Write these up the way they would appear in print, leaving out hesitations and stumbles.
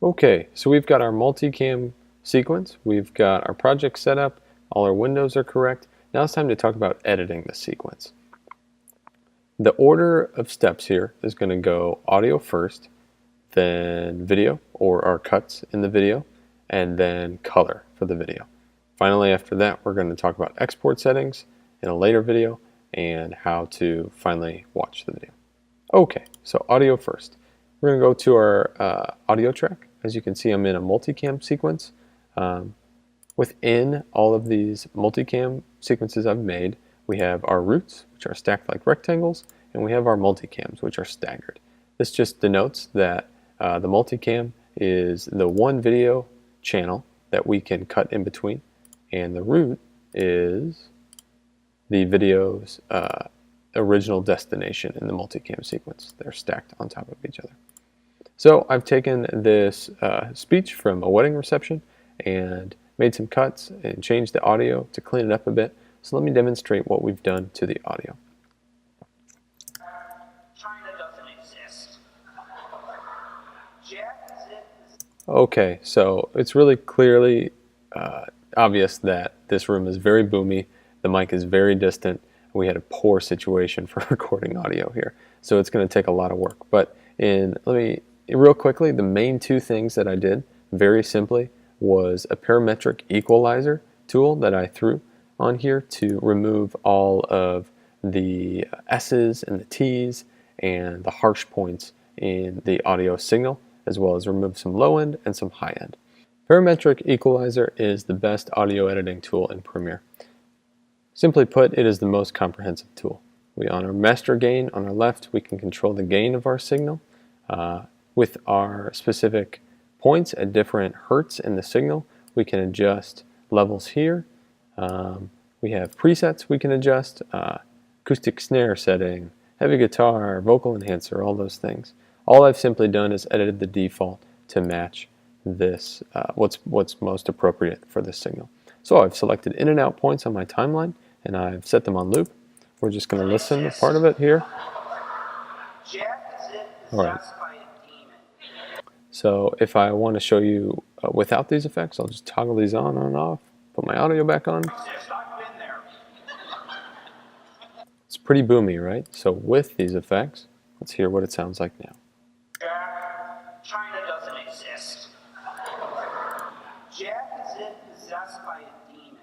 Okay, so we've got our multicam sequence, we've got our project set up, all our windows are correct. Now it's time to talk about editing the sequence. The order of steps here is going to go audio first, then video or our cuts in the video, and then color for the video. Finally, after that, we're going to talk about export settings in a later video and how to finally watch the video. Okay, so audio first. We're going to go to our audio track. As you can see, I'm in a multicam sequence. Within all of these multicam sequences I've made, we have our roots, which are stacked like rectangles, and we have our multicams, which are staggered. This just denotes that the multicam is the one video channel that we can cut in between, and the root is the video's original destination in the multicam sequence. They're stacked on top of each other. So I've taken this speech from a wedding reception and made some cuts and changed the audio to clean it up a bit. So let me demonstrate what we've done to the audio. China doesn't exist. Okay, so it's really clearly obvious that this room is very boomy. The mic is very distant. We had a poor situation for recording audio here. So it's going to take a lot of work. But real quickly, the main two things that I did very simply was a parametric equalizer tool that I threw on here to remove all of the S's and the T's and the harsh points in the audio signal, as well as remove some low end and some high end. Parametric equalizer is the best audio editing tool in Premiere. Simply put, it is the most comprehensive tool. On our master gain on our left, we can control the gain of our signal with our specific points at different hertz in the signal. We can adjust levels here. We have presets we can adjust, acoustic snare setting, heavy guitar, vocal enhancer, all those things. All I've simply done is edited the default to match this, what's most appropriate for this signal. So I've selected in and out points on my timeline and I've set them on loop. We're just going to listen to part of it here. All right. So if I want to show you without these effects, I'll just toggle these on and off, put my audio back on. It's pretty boomy, right? So with these effects, let's hear what it sounds like now. China doesn't exist. Jack is possessed by a demon.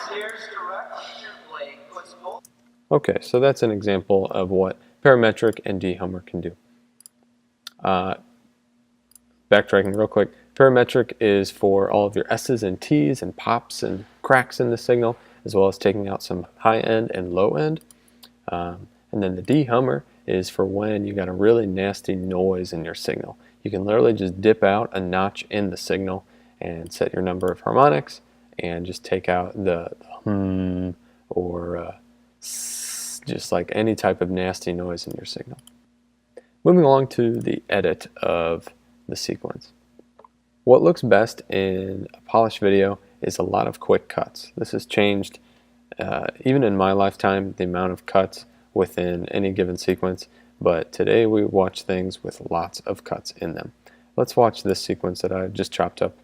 Stares directly at your blade, puts both. Okay, so that's an example of what parametric and dehummer can do. Backtracking real quick, parametric is for all of your S's and T's and pops and cracks in the signal, as well as taking out some high end and low end. And then the dehummer is for when you got a really nasty noise in your signal. You can literally just dip out a notch in the signal and set your number of harmonics and just take out the or just like any type of nasty noise in your signal. Moving along to the edit of the sequence. What looks best in a polished video is a lot of quick cuts. This has changed, even in my lifetime, the amount of cuts within any given sequence, but today we watch things with lots of cuts in them. Let's watch this sequence that I've just chopped up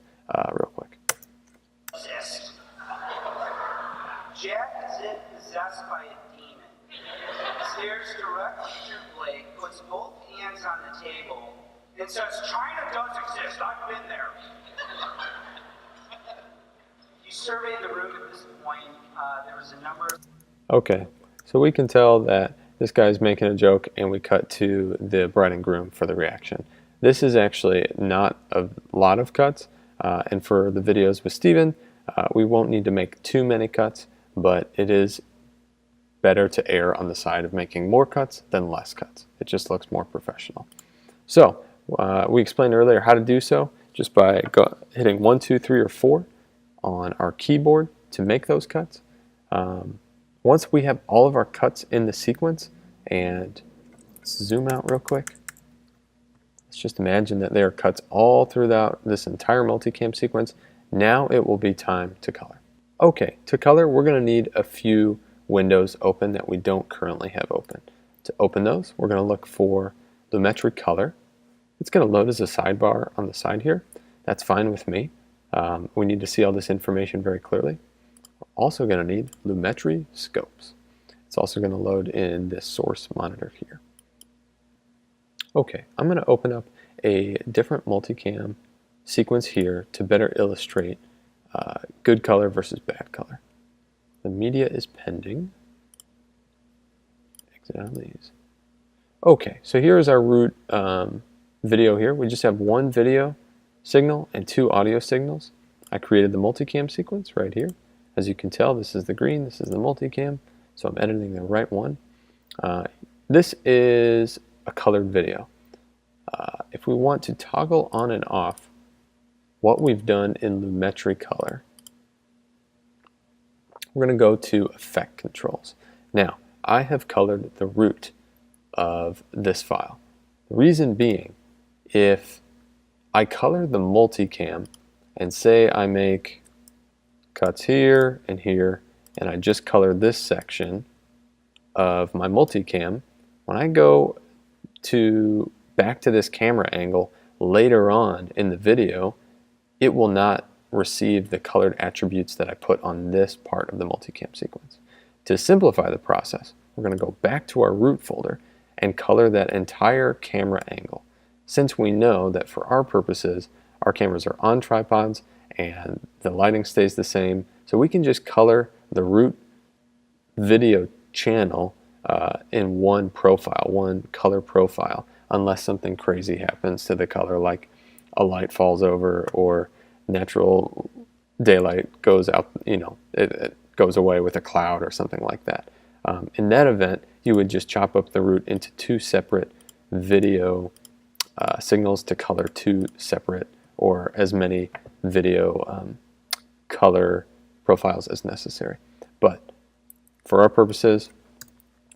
real quick. Jack is possessed by a demon. Stares directly at your blade, puts both hands on the table, and says, China does exist, I've been there. You surveyed the room at this point, there was a number of... Okay, so we can tell that this guy's making a joke and we cut to the bride and groom for the reaction. This is actually not a lot of cuts, and for the videos with Steven, we won't need to make too many cuts, but it is better to err on the side of making more cuts than less cuts. It just looks more professional. So, we explained earlier how to do so just by hitting 1, 2, 3, or 4 on our keyboard to make those cuts. Once we have all of our cuts in the sequence, and let's zoom out real quick. Let's just imagine that there are cuts all throughout this entire multicam sequence. Now it will be time to color. Okay, to color we're going to need a few windows open that we don't currently have open. To open those, we're going to look for Lumetri Color. It's going to load as a sidebar on the side here. That's fine with me. We need to see all this information very clearly. We're also going to need Lumetri scopes. It's also going to load in this source monitor here. Okay, I'm going to open up a different multicam sequence here to better illustrate good color versus bad color. The media is pending. Exit out of these. Okay, so here is our root video here. We just have one video signal and two audio signals. I created the multicam sequence right here. As you can tell, this is the green, this is the multicam, so I'm editing the right one. This is a colored video. If we want to toggle on and off what we've done in Lumetri color, we're going to go to Effect Controls. Now, I have colored the root of this file. The reason being, if I color the multicam and say I make cuts here and here, and I just color this section of my multicam, when I go to back to this camera angle later on in the video, it will not receive the colored attributes that I put on this part of the multicam sequence. To simplify the process, we're going to go back to our root folder and color that entire camera angle. Since we know that for our purposes, our cameras are on tripods and the lighting stays the same, so we can just color the root video channel in one profile, one color profile, unless something crazy happens to the color, like a light falls over or natural daylight goes out, it goes away with a cloud or something like that. In that event, you would just chop up the root into two separate video signals to color two separate or as many video color profiles as necessary. But for our purposes,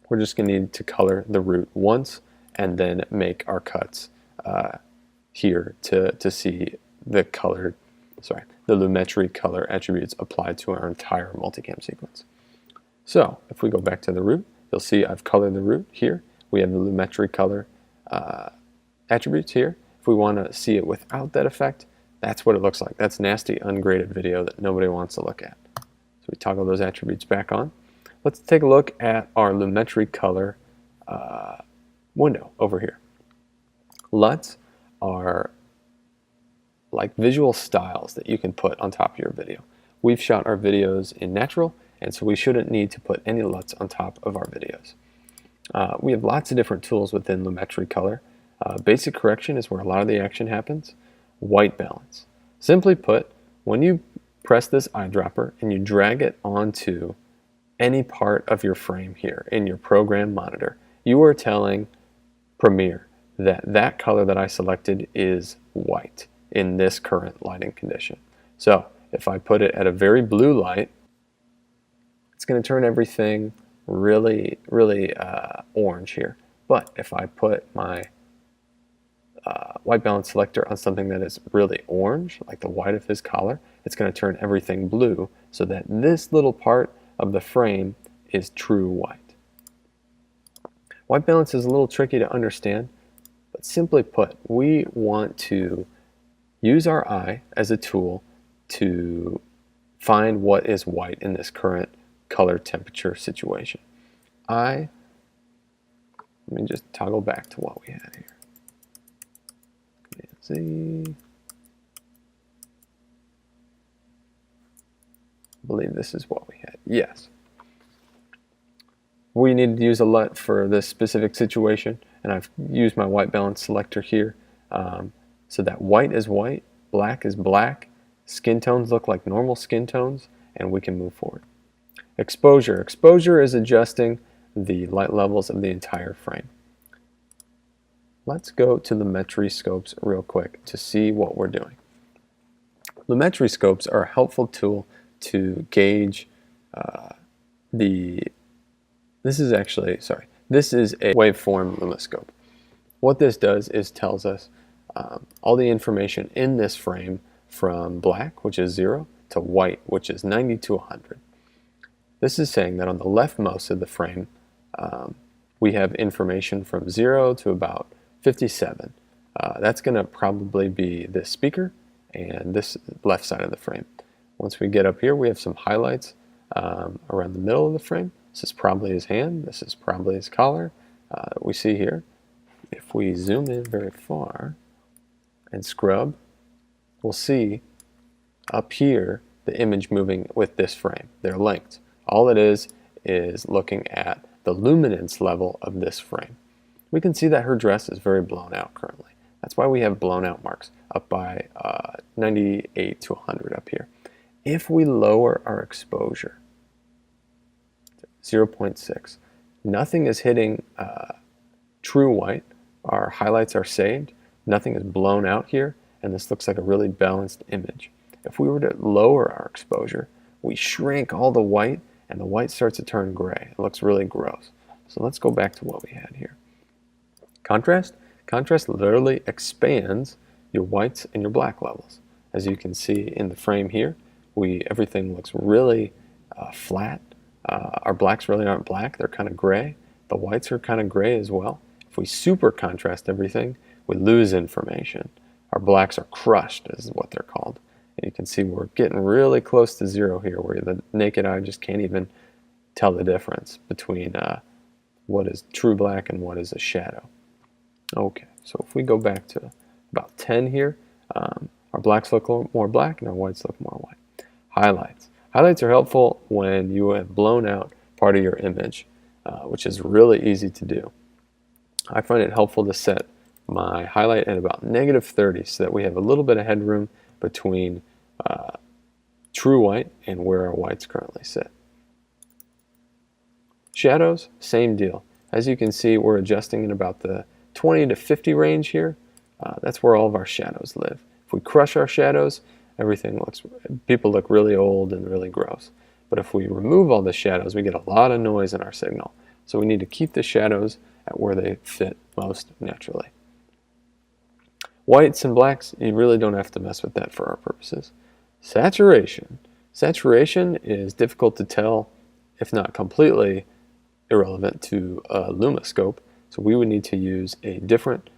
we're just going to need to color the root once and then make our cuts here to see the Lumetri color attributes applied to our entire multicam sequence. So if we go back to the root, you'll see I've colored the root here. We have the Lumetri color attributes here. If we want to see it without that effect, that's what it looks like. That's nasty ungraded video that nobody wants to look at. So we toggle those attributes back on. Let's take a look at our Lumetri color window over here. LUTs are like visual styles that you can put on top of your video. We've shot our videos in natural, and so we shouldn't need to put any LUTs on top of our videos. We have lots of different tools within Lumetri color. Basic correction is where a lot of the action happens. White balance. Simply put, when you press this eyedropper and you drag it onto any part of your frame here in your program monitor, you are telling Premiere that that color that I selected is white in this current lighting condition. So if I put it at a very blue light, it's going to turn everything really orange here. But if I put my white balance selector on something that is really orange, like the white of his collar, it's going to turn everything blue so that this little part of the frame is true white. White balance is a little tricky to understand, but simply put, we want to use our eye as a tool to find what is white in this current color temperature situation. Let me just toggle back to what we had here. Command Z. I believe this is what we had. Yes. We needed to use a LUT for this specific situation, and I've used my white balance selector here so that white is white, black is black, skin tones look like normal skin tones, and we can move forward. Exposure. Exposure is adjusting the light levels of the entire frame. Let's go to the Lumetri scopes real quick to see what we're doing. Lumetri scopes are a helpful tool to gauge this is a waveform lumiscope. What this does is tells us all the information in this frame from black, which is 0, to white, which is 90 to 100. This is saying that on the leftmost of the frame, we have information from 0 to about 57. That's going to probably be this speaker and this left side of the frame. Once we get up here, we have some highlights around the middle of the frame. This is probably his hand. This is probably his collar. We see here, if we zoom in very far and scrub, we'll see up here the image moving with this frame. They're linked. All it is looking at the luminance level of this frame. We can see that her dress is very blown out currently. That's why we have blown out marks up by 98 to 100 up here. If we lower our exposure, 0.6, nothing is hitting true white. Our highlights are saved. Nothing is blown out here, and this looks like a really balanced image. If we were to lower our exposure, we shrink all the white, and the white starts to turn gray. It looks really gross. So let's go back to what we had here. Contrast. Contrast literally expands your whites and your black levels. As you can see in the frame here, everything looks really flat. Our blacks really aren't black, they're kind of gray. The whites are kind of gray as well. If we super contrast everything, we lose information. Our blacks are crushed, is what they're called. And you can see we're getting really close to zero here, where the naked eye just can't even tell the difference between what is true black and what is a shadow. Okay, so if we go back to about 10 here, our blacks look more black and our whites look more white. Highlights. Highlights are helpful when you have blown out part of your image, which is really easy to do. I find it helpful to set my highlight at about -30 so that we have a little bit of headroom between true white and where our whites currently sit. Shadows, same deal. As you can see, we're adjusting in about the 20 to 50 range here. That's where all of our shadows live. If we crush our shadows, people look really old and really gross. But if we remove all the shadows, we get a lot of noise in our signal. So we need to keep the shadows at where they fit most naturally. Whites and blacks, you really don't have to mess with that for our purposes. Saturation. Saturation is difficult to tell, if not completely irrelevant to a LumaScope. So we would need to use a different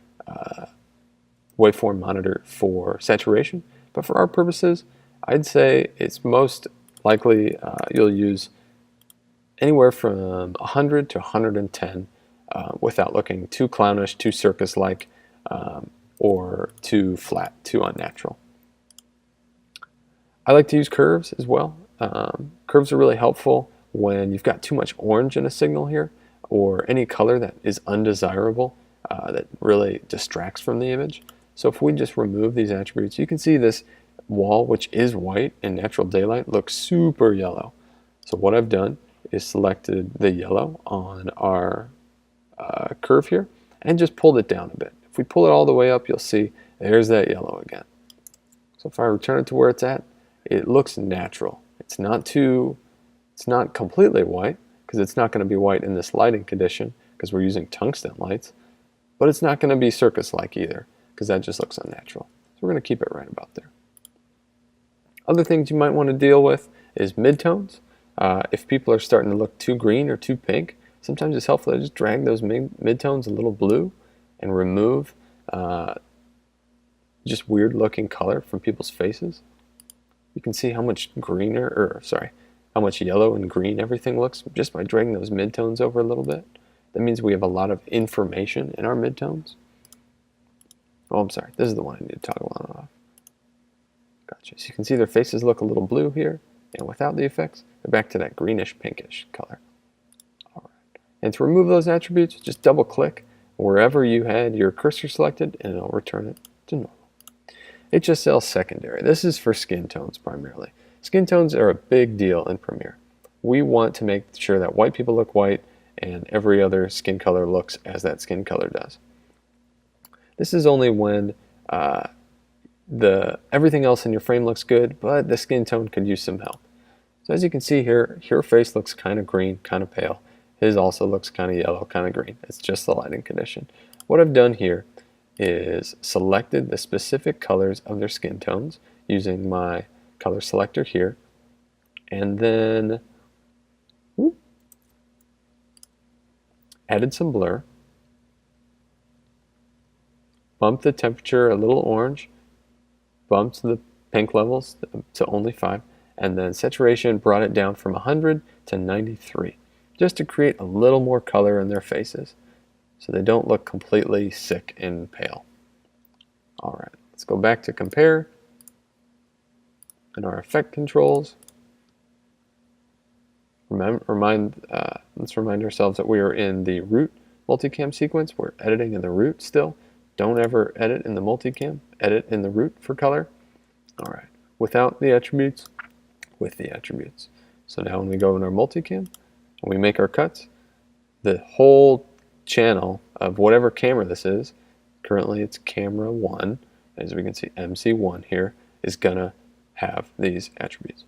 waveform monitor for saturation. But for our purposes, I'd say it's most likely you'll use anywhere from 100 to 110 without looking too clownish, too circus-like, or too flat, too unnatural. I like to use curves as well. Curves are really helpful when you've got too much orange in a signal here, or any color that is undesirable, that really distracts from the image. So if we just remove these attributes, you can see this wall, which is white in natural daylight, looks super yellow. So what I've done is selected the yellow on our curve here and just pulled it down a bit. If we pull it all the way up, you'll see there's that yellow again. So if I return it to where it's at, it looks natural. It's not completely white, because it's not going to be white in this lighting condition because we're using tungsten lights, but it's not going to be circus-like either because that just looks unnatural. So we're going to keep it right about there. Other things you might want to deal with is midtones. If people are starting to look too green or too pink, sometimes it's helpful to just drag those midtones a little blue and remove just weird looking color from people's faces. You can see how much how much yellow and green everything looks just by dragging those midtones over a little bit. That means we have a lot of information in our midtones. Oh, I'm sorry, this is the one I need to toggle on and off. Gotcha. So you can see their faces look a little blue here, and without the effects, they're back to that greenish pinkish color. All right. And to remove those attributes, just double click wherever you had your cursor selected, and it'll return it to normal. HSL secondary. This is for skin tones primarily. Skin tones are a big deal in Premiere. We want to make sure that white people look white and every other skin color looks as that skin color does. This is only when everything else in your frame looks good, but the skin tone could use some help. So as you can see here, her face looks kind of green, kind of pale. His also looks kind of yellow, kind of green. It's just the lighting condition. What I've done here is selected the specific colors of their skin tones using my color selector here, and then added some blur, bumped the temperature a little orange, bumped the pink levels to only 5, and then saturation brought it down from 100 to 93, just to create a little more color in their faces so they don't look completely sick and pale. All right, let's go back to compare in our effect controls. Let's remind ourselves that we are in the root multicam sequence. We're editing in the root still. Don't ever edit in the multicam. Edit in the root for color. All right, without the attributes, with the attributes. So now when we go in our multicam and we make our cuts, the whole channel of whatever camera this is, currently it's camera 1, as we can see MC1 here, is gonna have these attributes.